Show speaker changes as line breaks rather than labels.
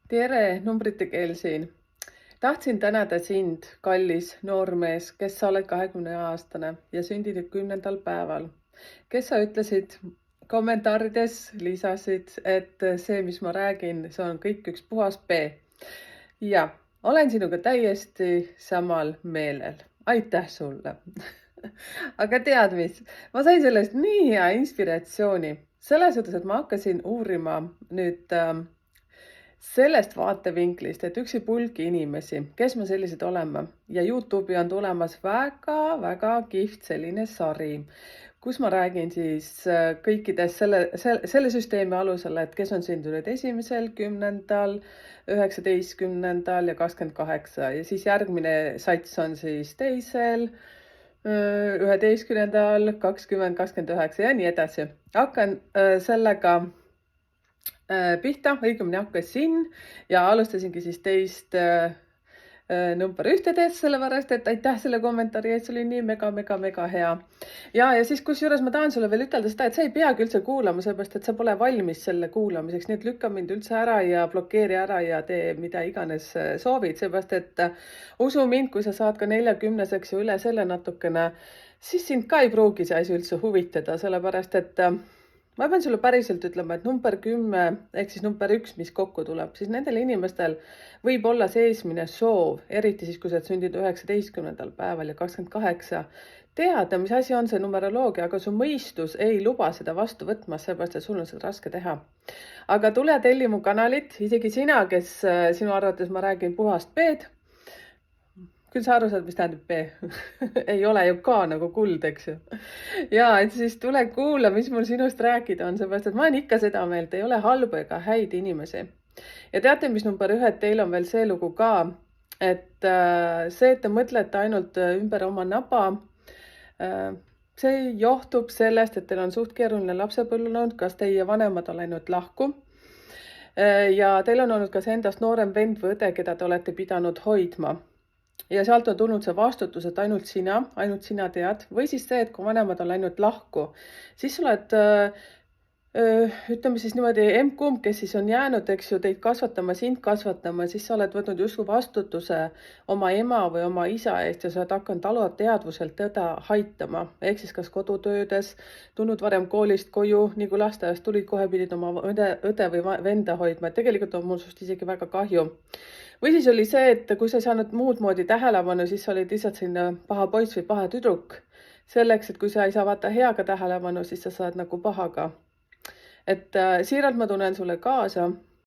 Tere, numbrite keel siin. Tahtsin tänada sind, kallis noormees, kes sa oled 20-aastane ja sündinud 10. päeval. Kes sa ütlesid kommentaarides, lisasid, et see, mis ma räägin, see on kõik üks puhas B. Ja olen sinuga täiesti samal meelel. Aitäh sulle. Aga tead mis, ma sain sellest nii hea inspiratsiooni. Selles suhtes, et ma hakkasin uurima nüüd sellest vaatevinklist, et üksipulgi inimesi, kes me sellised oleme ja YouTube'i on tulemas väga-väga kihvt selline sari, kus ma räägin siis kõikidest selle süsteemi alusel, et kes on sündinud 1., 10., 19. ja 28 ja siis järgmine sats on siis 2., 11., 20, 29 ja nii edasi. Hakkan sellega pihta, õigemini hakkasin ja alustasingi siis teist number 1-des, sellepärast et aitäh selle kommentaari eest, see oli nii mega hea. Ja siis kusjuures ma tahan sulle veel ütelda seda, et sa ei peagi üldse kuulama, sellepärast et sa pole valmis selle kuulamiseks, nii et lükka mind üldse ära ja blokeeri ära ja tee mida iganes soovid, sellepärast et usu mind, kui sa saad ka 40-seks ja üle selle natukene, siis sind ka ei pruugi see asi üldse huvitada, sellepärast et ma pean sulle päriselt ütlema, et number 10 ehk siis number 1, mis kokku tuleb, siis nendel inimestel võib olla see eesmine soov, eriti siis, kui sa oled sündinud 19. päeval ja 28, teada, mis asi on see numeroloogia, aga su mõistus ei luba seda vastu võtma, sellepärast, et sul on seda raske teha. Aga tule telli mu kanalit, isegi sina, kes sinu arvates ma räägin puhast B-d, küll sa aru saad, mis tähendab B. ei ole ju ka nagu kuld, eks ju. Ja et siis tule kuula, mis mul sinust rääkida on, sellepärast, et ma olen ikka seda meelt, ei ole halba ega häid inimesi. Ja teate, mis number 1, teil on veel see lugu ka, et see, et te mõtlete ainult ümber oma naba, see johtub sellest, et teil on suht keeruline lapsepõlv olnud, kas teie vanemad on läinud lahku. Ja teil on olnud kas endast noorem vend või õde, keda te olete pidanud hoidma. Ja sealt on tulnud see vastutus, et ainult sina tead, või siis see, et kui vanemad on läinud lahku, siis sa oled, ütleme siis niimoodi, emb-kumb, kes siis on jäänud, eks ju, teid kasvatama, sind kasvatama, siis sa oled võtnud justkui vastutuse oma ema või oma isa eest ja sa oled hakanud alateadvuselt teda haitama, ehk siis kas kodutöödes, tulnud varem koolist koju, nii kui lasteaiast tulid, kohe pidid oma õde või venda hoidma, et tegelikult on mul sust isegi väga kahju. Või siis oli see, et kui sa ei saanud muud moodi tähelepanu, siis sa olid lihtsalt sinna paha poiss või paha tüdruk. Selleks, et kui sa ei saa vaata heaga tähelepanu, siis sa saad nagu pahaga. Et siiralt ma tunnen sulle kaasa